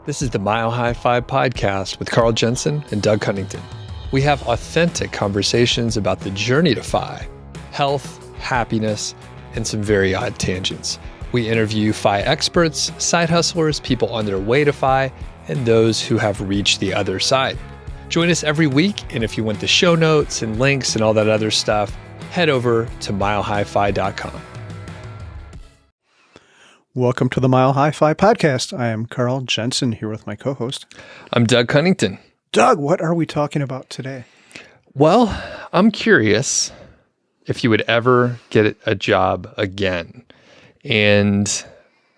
This is the MHFi podcast with Carl Jensen and Doug Cunnington. We have authentic conversations about the journey to Fi, health, happiness, and some very odd tangents. We interview Fi experts, side hustlers, people on their way to Fi, and those who have reached the other side. Join us every week, and if you want the show notes and links and all that other stuff, head over to MileHiFi.com. Welcome to the MHFi podcast. I am Carl Jensen here with my co-host. I'm Doug Cunnington. Doug, what are we talking about today? Well, I'm curious if you would ever get a job again. And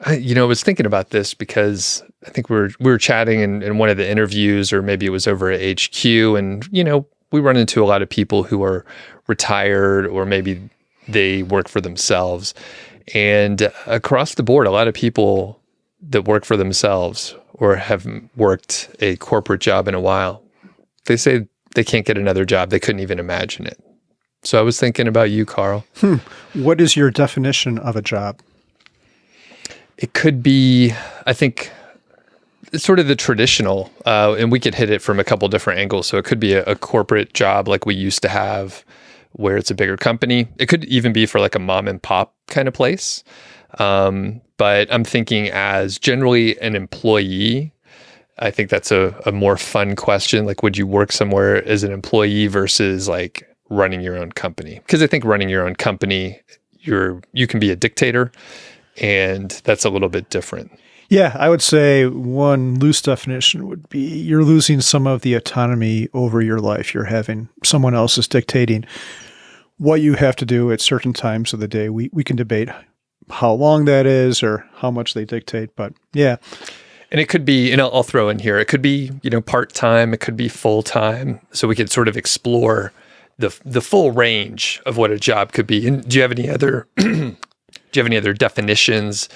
I was thinking about this because I think we were chatting in one of the interviews, or maybe it was over at HQ, and we run into a lot of people who are retired, or maybe they work for themselves. And across the board, a lot of people that work for themselves or have worked a corporate job in a while, they say they can't get another job. They couldn't even imagine it. So I was thinking about you, Carl. What is your definition of a job? It could be, I think, it's sort of the traditional, and we could hit it from a couple different angles. So it could be a corporate job like we used to have, where it's a bigger company. It could even be for like a mom and pop kind of place. But I'm thinking as generally an employee, I think that's a more fun question. Like, would you work somewhere as an employee versus like running your own company? Because I think running your own company, you can be a dictator, and that's a little bit different. Yeah, I would say one loose definition would be you're losing some of the autonomy over your life. You're having someone else is dictating what you have to do at certain times of the day. We can debate how long that is or how much they dictate, but yeah. And it could be, I'll throw in here, it could be, part-time, it could be full-time. So we could sort of explore the full range of what a job could be. And do you have any other definitions,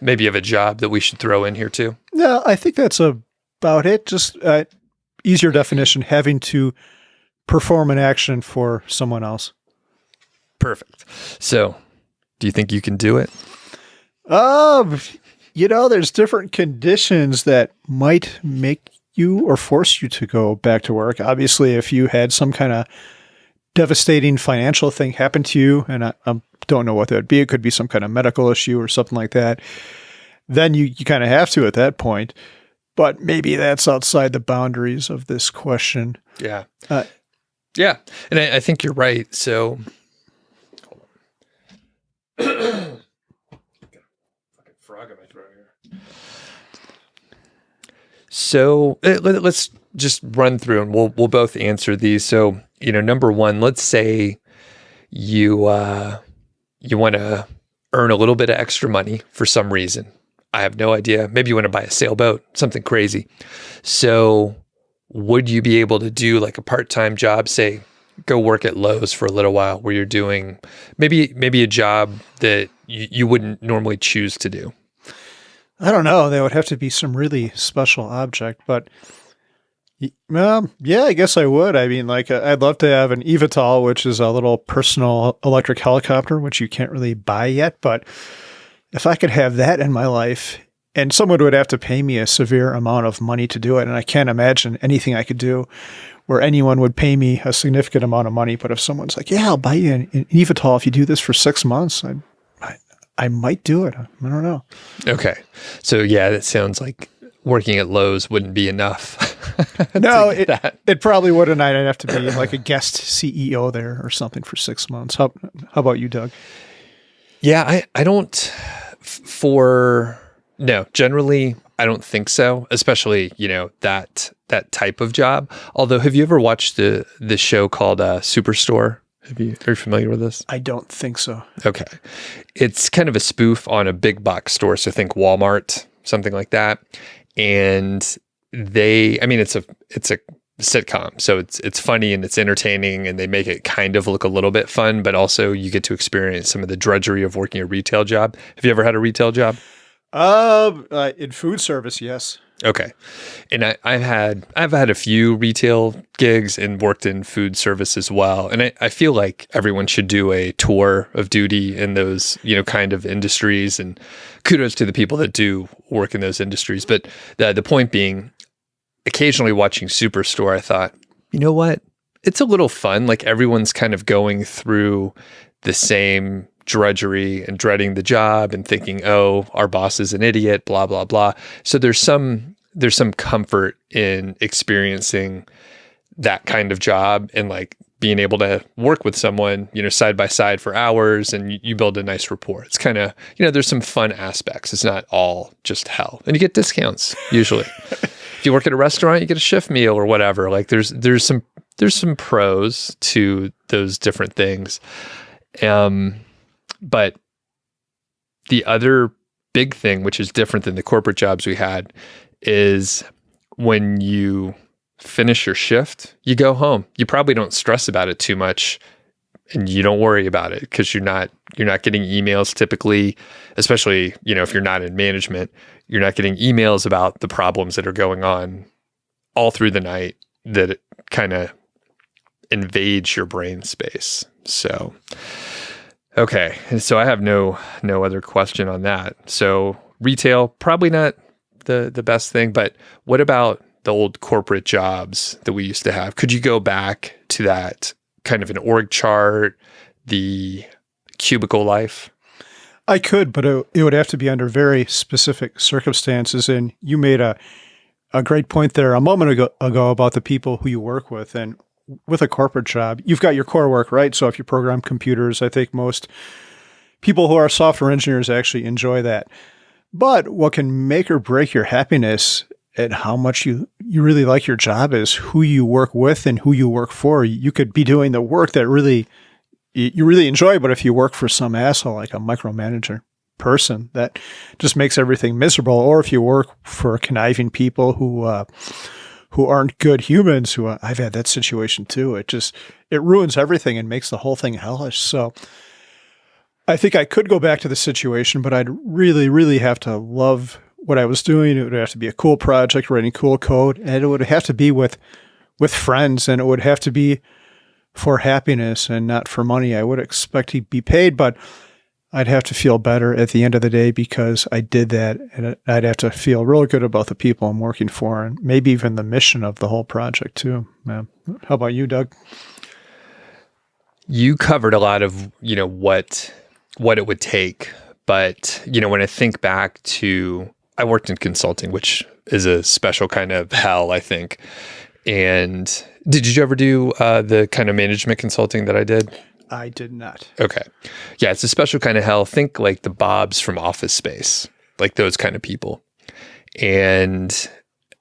maybe of a job that we should throw in here too? No, I think that's about it. Just easier definition, having to perform an action for someone else. Perfect. So do you think you can do it? There's different conditions that might make you or force you to go back to work. Obviously, if you had some kind of devastating financial thing happen to you, and I don't know what that would be. It could be some kind of medical issue or something like that. Then you kind of have to at that point. But maybe that's outside the boundaries of this question. Yeah. Yeah. And I think you're right. So got a fucking frog in my throat here. So let's just run through and we'll both answer these. So, number one, let's say you want to earn a little bit of extra money for some reason. I have no idea. Maybe you want to buy a sailboat, something crazy. So would you be able to do like a part-time job, say go work at Lowe's for a little while, where you're doing maybe a job that you wouldn't normally choose to do? I don't know. That would have to be some really special object, but yeah, I guess I would. I mean, like, I'd love to have an eVTOL, which is a little personal electric helicopter, which you can't really buy yet. But if I could have that in my life, and someone would have to pay me a severe amount of money to do it, and I can't imagine anything I could do where anyone would pay me a significant amount of money. But if someone's like, yeah, I'll buy you an eVTOL if you do this for 6 months, I might do it. I don't know. Okay. So yeah, that sounds like working at Lowe's wouldn't be enough. No, it probably wouldn't. I'd have to be like a guest CEO there or something for 6 months. How about you, Doug? Yeah, I don't generally I don't think so, especially, that type of job. Although, have you ever watched the show called Superstore? Are you familiar with this? I don't think so. Okay. It's kind of a spoof on a big box store. So think Walmart, something like that. And it's a sitcom. So it's funny and it's entertaining, and they make it kind of look a little bit fun, but also you get to experience some of the drudgery of working a retail job. Have you ever had a retail job? In food service, yes. Okay. And I've had a few retail gigs and worked in food service as well. And I feel like everyone should do a tour of duty in those, kind of industries, and kudos to the people that do work in those industries. But the point being, occasionally watching Superstore, I thought, you know what? It's a little fun. Like everyone's kind of going through the same drudgery and dreading the job and thinking, oh, our boss is an idiot, blah, blah, blah. So there's some comfort in experiencing that kind of job and like being able to work with someone, side by side for hours, and you build a nice rapport. It's kind of, there's some fun aspects. It's not all just hell. And you get discounts usually. If you work at a restaurant, you get a shift meal or whatever. Like there's some pros to those different things. But the other big thing, which is different than the corporate jobs we had, is when you finish your shift, you go home. You probably don't stress about it too much, and you don't worry about it because you're not getting emails typically, especially, if you're not in management, you're not getting emails about the problems that are going on all through the night that kind of invades your brain space. So, okay. So I have no other question on that. So retail, probably not the best thing, but what about the old corporate jobs that we used to have? Could you go back to that kind of an org chart, the cubicle life? I could, but it would have to be under very specific circumstances. And you made a great point there a moment ago about the people who you work with. And with a corporate job, you've got your core work, right? So if you program computers, I think most people who are software engineers actually enjoy that. But what can make or break your happiness and how much you really like your job is who you work with and who you work for. You could be doing the work that you really enjoy, but if you work for some asshole, like a micromanager person, that just makes everything miserable. Or if you work for conniving people who aren't good humans, I've had that situation too. It ruins everything and makes the whole thing hellish. So I think I could go back to the situation, but I'd really, really have to love what I was doing. It would have to be a cool project, writing cool code, and it would have to be with friends, and it would have to be for happiness and not for money. I would expect to be paid, but I'd have to feel better at the end of the day because I did that, and I'd have to feel real good about the people I'm working for and maybe even the mission of the whole project too. How about you, Doug? You covered a lot of, what it would take. But, when I think back to, I worked in consulting, which is a special kind of hell, I think. And did you ever do the kind of management consulting that I did? I did not. Okay. Yeah, it's a special kind of hell. Think like the Bobs from Office Space, like those kind of people. And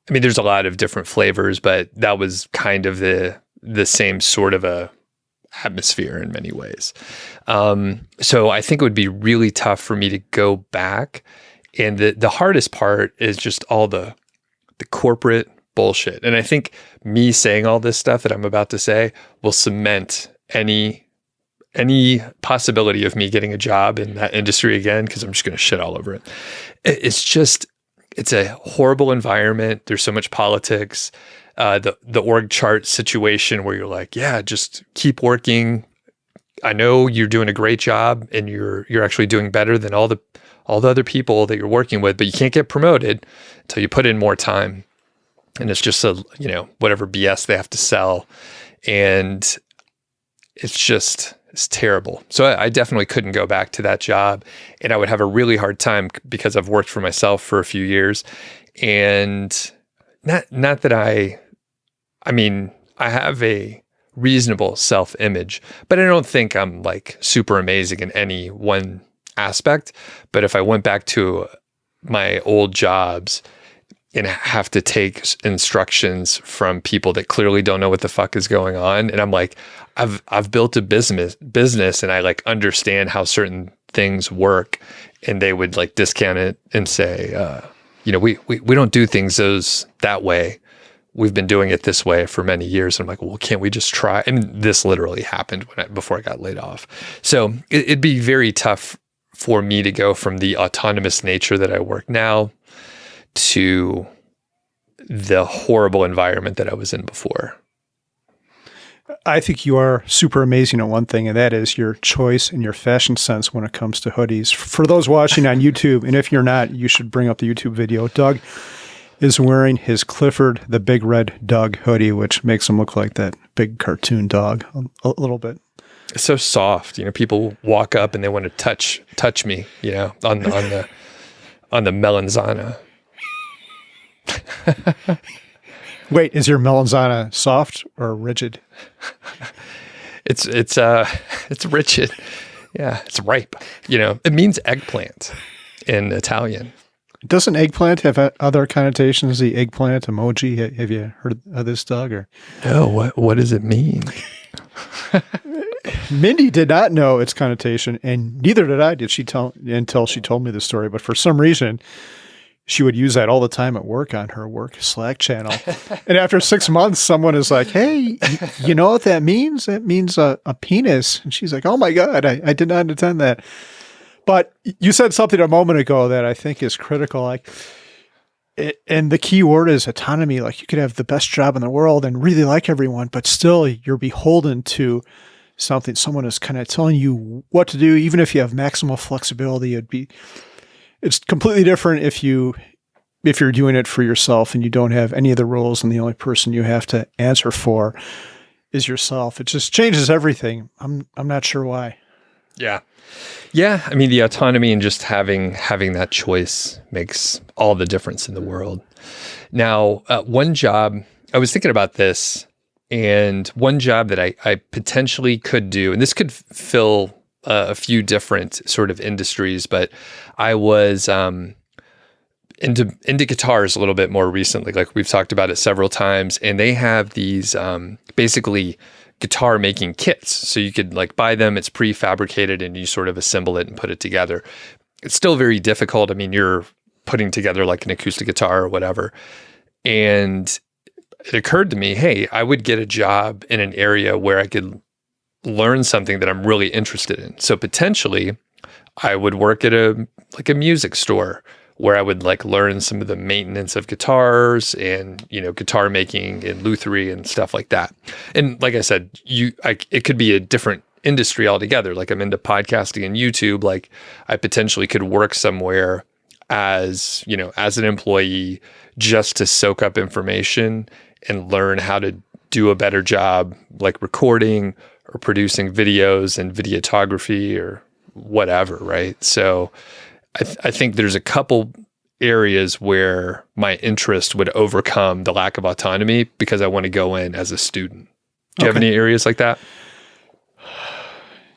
I mean, there's a lot of different flavors, but that was kind of the same sort of a atmosphere in many ways. So I think it would be really tough for me to go back. And the hardest part is just all the corporate bullshit. And I think me saying all this stuff that I'm about to say will cement any possibility of me getting a job in that industry again, because I'm just going to shit all over it. It's a horrible environment. There's so much politics. The org chart situation where you're like, yeah, just keep working. I know you're doing a great job and you're actually doing better than all the other people that you're working with, but you can't get promoted until you put in more time. And it's just whatever BS they have to sell. And it's terrible. So I definitely couldn't go back to that job, and I would have a really hard time because I've worked for myself for a few years. And not that I have a reasonable self-image, but I don't think I'm like super amazing in any one aspect. But if I went back to my old jobs and have to take instructions from people that clearly don't know what the fuck is going on, and I'm like, I've built a business and I like understand how certain things work, and they would like discount it and say, we don't do things that way. We've been doing it this way for many years. And I'm like, well, can't we just try? And this literally happened before I got laid off. So it'd be very tough for me to go from the autonomous nature that I work now to the horrible environment that I was in before? I think you are super amazing at one thing, and that is your choice and your fashion sense when it comes to hoodies. For those watching on YouTube, and if you're not, you should bring up the YouTube video. Doug is wearing his Clifford the Big Red Dog hoodie, which makes him look like that big cartoon dog a little bit. It's so soft. People walk up and they want to touch me, on the melanzana. Wait, is your melanzana soft or rigid? It's rigid. Yeah, it's ripe. It means eggplant in Italian. Doesn't eggplant have other connotations? The eggplant emoji. Have you heard of this, Doug? Or no? What does it mean? Mindy did not know its connotation, and neither did I. Until she told me the story. But for some reason, she would use that all the time at work on her work Slack channel. And after 6 months, someone is like, "Hey, you know what that means? That means a penis." And she's like, "Oh my God, I did not intend that." But you said something a moment ago that I think is critical. And the key word is autonomy. Like, you could have the best job in the world and really like everyone, but still you're beholden to something. Someone is kind of telling you what to do, even if you have maximal flexibility. It's completely different if you're doing it for yourself and you don't have any of the rules, and the only person you have to answer for is yourself. It just changes everything. I'm not sure why. Yeah. Yeah. I mean, the autonomy and just having that choice makes all the difference in the world. Now, one job, I was thinking about this, and one job that I potentially could do, and this could fill a few different sort of industries, but I was into guitars a little bit more recently. Like, we've talked about it several times, and they have these basically guitar making kits. So you could buy them, it's prefabricated, and you sort of assemble it and put it together. It's still very difficult. I mean, you're putting together an acoustic guitar or whatever. And it occurred to me, hey, I would get a job in an area where I could learn something that I'm really interested in. So potentially I would work at a music store where I would learn some of the maintenance of guitars and, guitar making and lutherie and stuff like that. And like I said, it could be a different industry altogether. I'm into podcasting and YouTube. I potentially could work somewhere as an employee just to soak up information and learn how to do a better job, recording or producing videos and videography or whatever, right? So I think there's a couple areas where my interest would overcome the lack of autonomy because I want to go in as a student. Do you have any areas like that?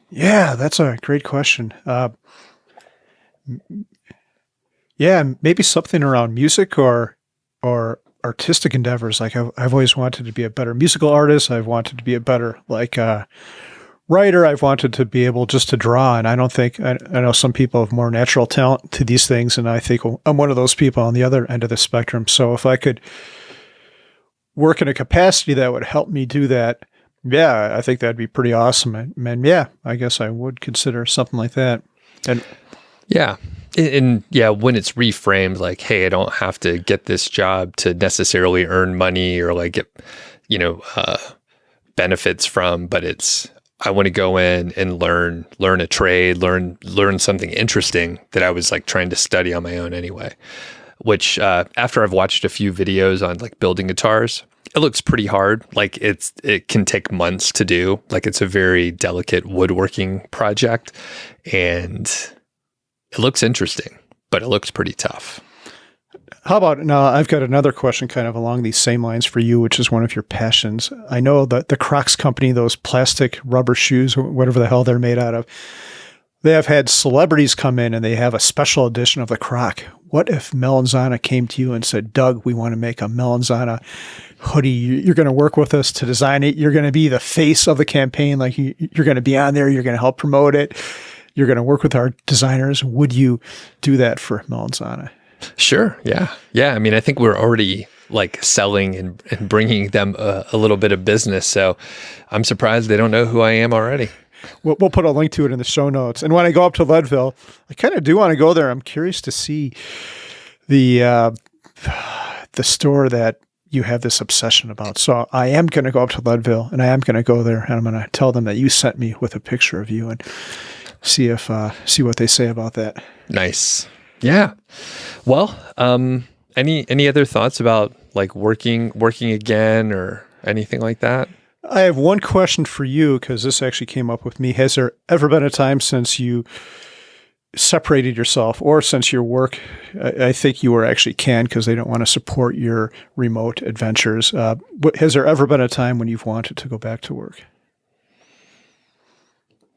Yeah, that's a great question. Yeah, maybe something around music or artistic endeavors. I've always wanted to be a better musical artist. I've wanted to be a better writer. I've wanted to be able just to draw, and I know some people have more natural talent to these things, and I think I'm one of those people on the other end of the spectrum. So if I could work in a capacity that would help me do that, yeah, I think that'd be pretty awesome. And yeah, I guess I would consider something like that. And yeah. And yeah, when it's reframed hey, I don't have to get this job to necessarily earn money or get, benefits from, but I want to go in and learn a trade, learn something interesting that I was trying to study on my own anyway, which after I've watched a few videos on building guitars, it looks pretty hard. It can take months to do. It's a very delicate woodworking project, and it looks interesting, but it looks pretty tough. How about now? I've got another question kind of along these same lines for you, which is one of your passions. I know that the Crocs company, those plastic rubber shoes, whatever the hell they're made out of, they have had celebrities come in and they have a special edition of the Croc. What if Melanzana came to you and said, Doug, we want to make a Melanzana hoodie. You're going to work with us to design it. You're going to be the face of the campaign. You're going to be on there. You're going to help promote it. You're going to work with our designers. Would you do that for Melanzana? Sure. Yeah. Yeah. I mean, I think we're already selling and bringing them a little bit of business. So I'm surprised they don't know who I am already. We'll put a link to it in the show notes. And when I go up to Leadville, I kind of do want to go there. I'm curious to see the store that you have this obsession about. So I am going to go up to Leadville, and I am going to go there, and I'm going to tell them that you sent me with a picture of you and see what they say about that. Nice. Yeah. Well, any other thoughts about like working again or anything like that? I have one question for you, because this actually came up with me. Has there ever been a time since you separated yourself, or since your work, I think you were actually canned because they don't want to support your remote adventures. Has there ever been a time when you've wanted to go back to work?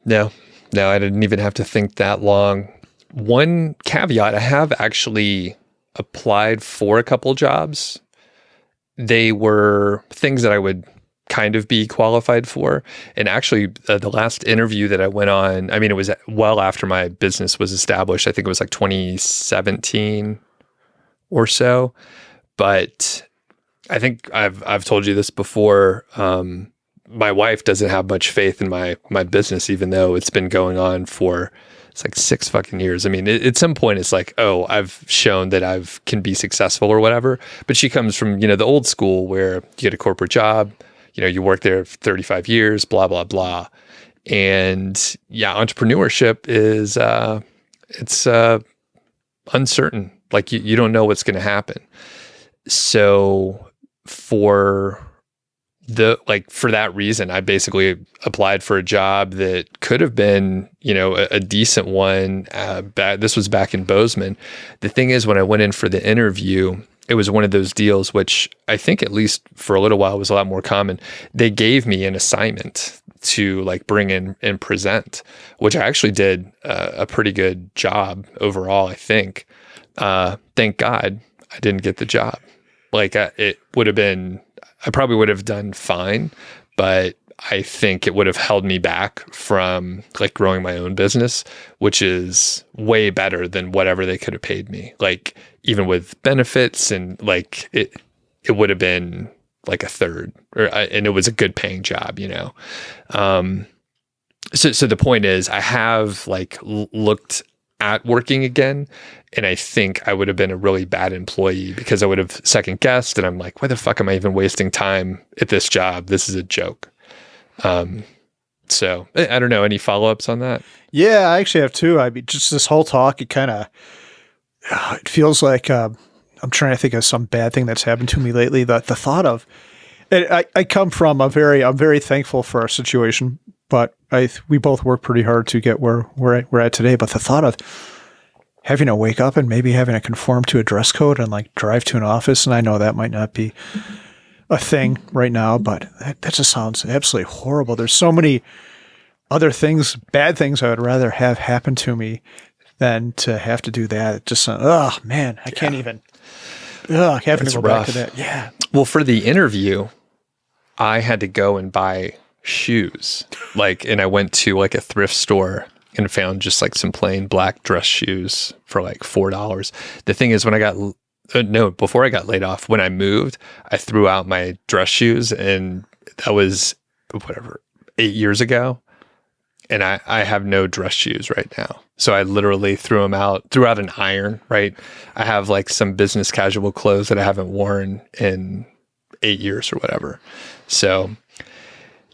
No, I didn't even have to think that long. One caveat, I have actually applied for a couple jobs. They were things that I would kind of be qualified for. And actually, the last interview that I went on, I mean, it was well after my business was established. I think it was like 2017 or so. But I think I've told you this before. My wife doesn't have much faith in my business, even though it's been going on for it's like 6 fucking years. I mean, at some point it's like, oh, I've shown that can be successful or whatever. But she comes from, the old school where you get a corporate job, you work there for 35 years, blah, blah, blah. And yeah, entrepreneurship is, it's uncertain. Like you don't know what's going to happen. So for that reason, I basically applied for a job that could have been, a decent one. This was back in Bozeman. The thing is, when I went in for the interview, it was one of those deals, which I think at least for a little while was a lot more common. They gave me an assignment to like bring in and present, which I actually did a pretty good job overall, I think. Thank God I didn't get the job. Like it would have been, I probably would have done fine, but I think it would have held me back from like growing my own business, which is way better than whatever they could have paid me. Like even with benefits and like it would have been like a third, and it was a good paying job, So the point is, I have like looked at working again, and I think I would have been a really bad employee because I would have second guessed, and I'm like, why the fuck am I even wasting time at this job? This is a joke. So I don't know, any follow-ups on that? Yeah, I actually have two. I mean, just this whole talk, it feels like I'm trying to think of some bad thing that's happened to me lately. The thought of it, I come from I'm very thankful for our situation, but we both work pretty hard to get where we're at today. But the thought of having to wake up and maybe having to conform to a dress code and like drive to an office, and I know that might not be a thing right now, but that just sounds absolutely horrible. There's so many other things, bad things I would rather have happen to me than to have to do that. It just sounds, oh man, I can't even, having to go back to that. Yeah. Well, for the interview, I had to go and buy shoes. And I went to like a thrift store and found just like some plain black dress shoes for like $4. The thing is, before I got laid off, when I moved, I threw out my dress shoes, and that was 8 years ago. And I have no dress shoes right now. So I literally threw out an iron, right? I have like some business casual clothes that I haven't worn in 8 years or whatever. So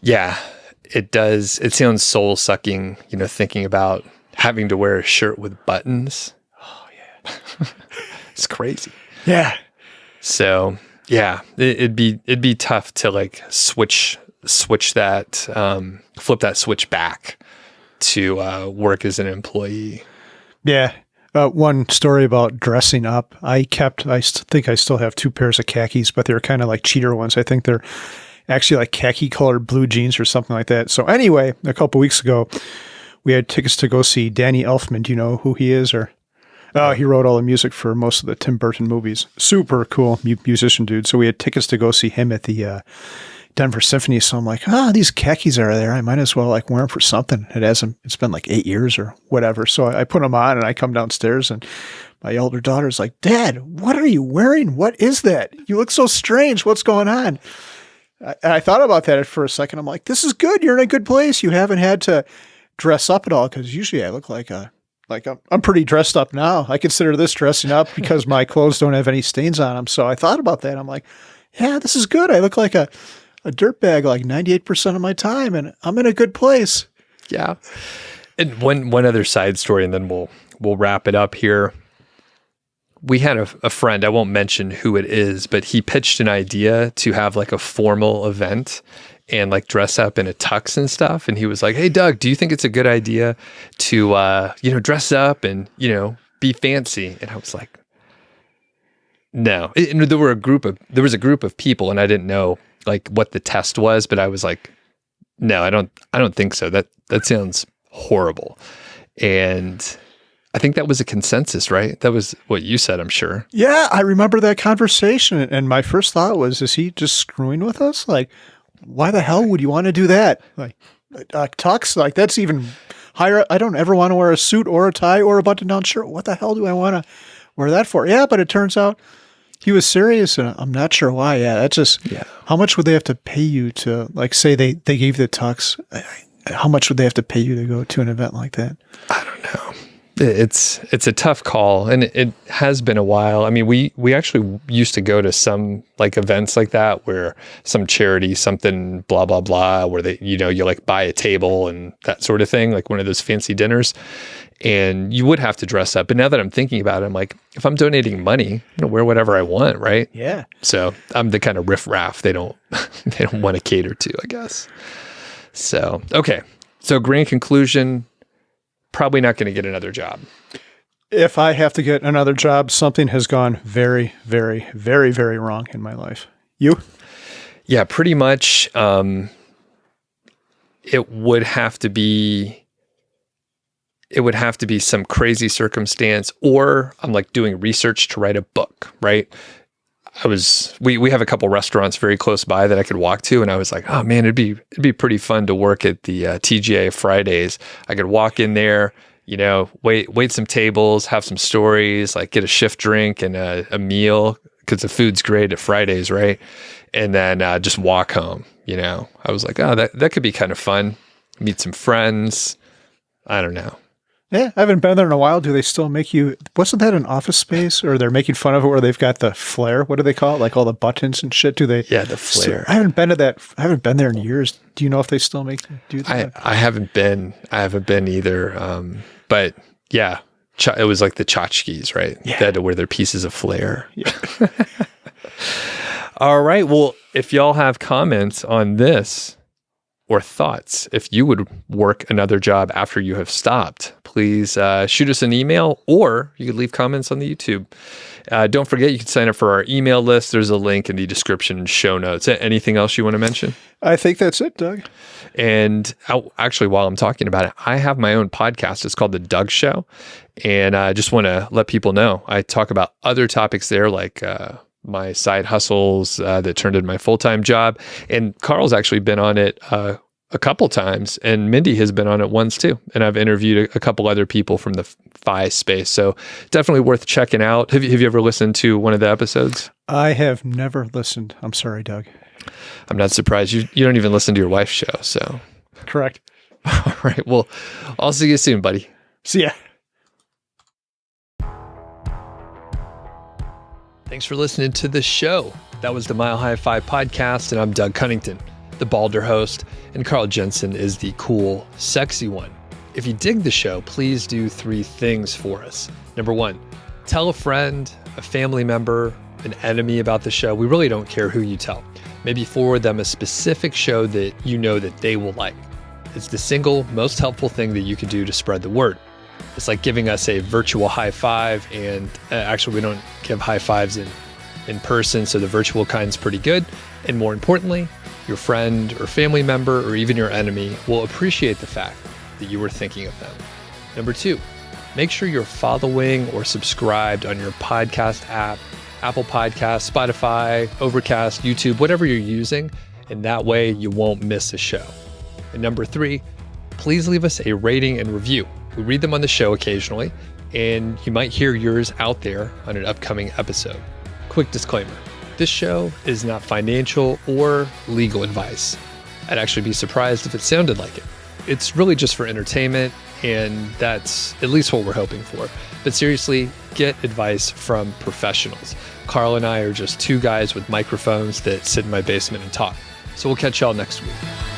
yeah, it sounds soul sucking, thinking about having to wear a shirt with buttons. Oh yeah. It's crazy. Yeah. So yeah, it'd be tough to like switch that, flip that switch back to work as an employee. Yeah. One story about dressing up. I think I still have 2 pairs of khakis, but they're kind of like cheater ones. I think they're actually like khaki colored blue jeans or something like that. So anyway, a couple weeks ago, we had tickets to go see Danny Elfman. Do you know who he is? Or he wrote all the music for most of the Tim Burton movies. Super cool musician dude. So we had tickets to go see him at the Denver Symphony. So I'm like, these khakis are there. I might as well like wear them for something. It's been like 8 years or whatever. So I put them on and I come downstairs, and my older daughter's like, Dad, what are you wearing? What is that? You look so strange. What's going on? I thought about that for a second. I'm like, this is good. You're in a good place. You haven't had to dress up at all, because usually I look like I'm pretty dressed up now. I consider this dressing up because my clothes don't have any stains on them. So I thought about that. I'm like, yeah, this is good. I look like a dirtbag like 98% of my time, and I'm in a good place. Yeah. And one other side story, and then we'll wrap it up here. We had a friend, I won't mention who it is, but he pitched an idea to have like a formal event and like dress up in a tux and stuff. And he was like, hey, Doug, do you think it's a good idea to, dress up and, be fancy? And I was like, no. And there was a group of people, and I didn't know like what the test was, but I was like, no, I don't think so. That sounds horrible. And I think that was a consensus, right? That was what you said, I'm sure. Yeah, I remember that conversation. And my first thought was, is he just screwing with us? Like, why the hell would you want to do that? Like, tux, like that's even higher. I don't ever want to wear a suit or a tie or a button-down shirt. What the hell do I want to wear that for? Yeah, but it turns out he was serious, and I'm not sure why. Yeah, that's just, how much would they have to pay you to, like, say they gave the tux? How much would they have to pay you to go to an event like that? I don't know. It's a tough call, and it has been a while. I mean, we actually used to go to some like events like that where some charity, something blah blah blah, where they you like buy a table and that sort of thing, like one of those fancy dinners, and you would have to dress up. But now that I'm thinking about it, I'm like, if I'm donating money, I'm gonna wear whatever I want, right? Yeah. So I'm the kind of riffraff they don't want to cater to, I guess. So okay. So grand conclusion. Probably not going to get another job. If I have to get another job, something has gone very, very, very, very wrong in my life. You? Yeah, pretty much. It would have to be some crazy circumstance, or I'm like doing research to write a book, right? We have a couple restaurants very close by that I could walk to, and I was like, oh man, it'd be pretty fun to work at the TGA Fridays. I could walk in there, wait some tables, have some stories, like get a shift drink and a meal, because the food's great at Fridays, right? And then just walk home. I was like, oh, that could be kind of fun. Meet some friends. I don't know. Yeah, I haven't been there in a while. Do they still make you? Wasn't that an Office Space, or they're making fun of it where they've got the flare? What do they call it? Like all the buttons and shit. Do they? Yeah, the flare. I haven't been to that. I haven't been there in years. Do you know if they still do that? I haven't been. I haven't been either. But yeah, it was like the tchotchkes, right? Yeah. They had to wear their pieces of flare. Yeah. All right. Well, if y'all have comments on this, or thoughts, if you would work another job after you have stopped, please shoot us an email, or you could leave comments on the YouTube. Don't forget, you can sign up for our email list. There's a link in the description and show notes. Anything else you want to mention? I think that's it, Doug. And actually, while I'm talking about it, I have my own podcast. It's called The Doug Show. And I just want to let people know, I talk about other topics there, like my side hustles that turned into my full-time job. And Carl's actually been on it a couple times, and Mindy has been on it once too. And I've interviewed a couple other people from the Fi space. So definitely worth checking out. Have you ever listened to one of the episodes? I have never listened. I'm sorry, Doug. I'm not surprised. You don't even listen to your wife's show, so. Correct. All right. Well, I'll see you soon, buddy. See ya. Thanks for listening to the show. That was the MHFi podcast, and I'm Doug Cunnington, the balder host, and Carl Jensen is the cool, sexy one. If you dig the show, please do 3 things for us. Number 1, tell a friend, a family member, an enemy about the show. We really don't care who you tell. Maybe forward them a specific show that you know that they will like. It's the single most helpful thing that you can do to spread the word. It's like giving us a virtual high five, and actually we don't give high fives in person, so the virtual kind's pretty good. And more importantly, your friend or family member or even your enemy will appreciate the fact that you were thinking of them. Number 2, make sure you're following or subscribed on your podcast app, Apple Podcasts, Spotify, Overcast, YouTube, whatever you're using, and that way you won't miss a show. And number 3, please leave us a rating and review. We read them on the show occasionally, and you might hear yours out there on an upcoming episode. Quick disclaimer, This show is not financial or legal advice. I'd actually be surprised if it sounded like it. It's really just for entertainment, and that's at least what we're hoping for. But seriously, get advice from professionals. Carl and I are just two guys with microphones that sit in my basement and talk. So we'll catch y'all next week.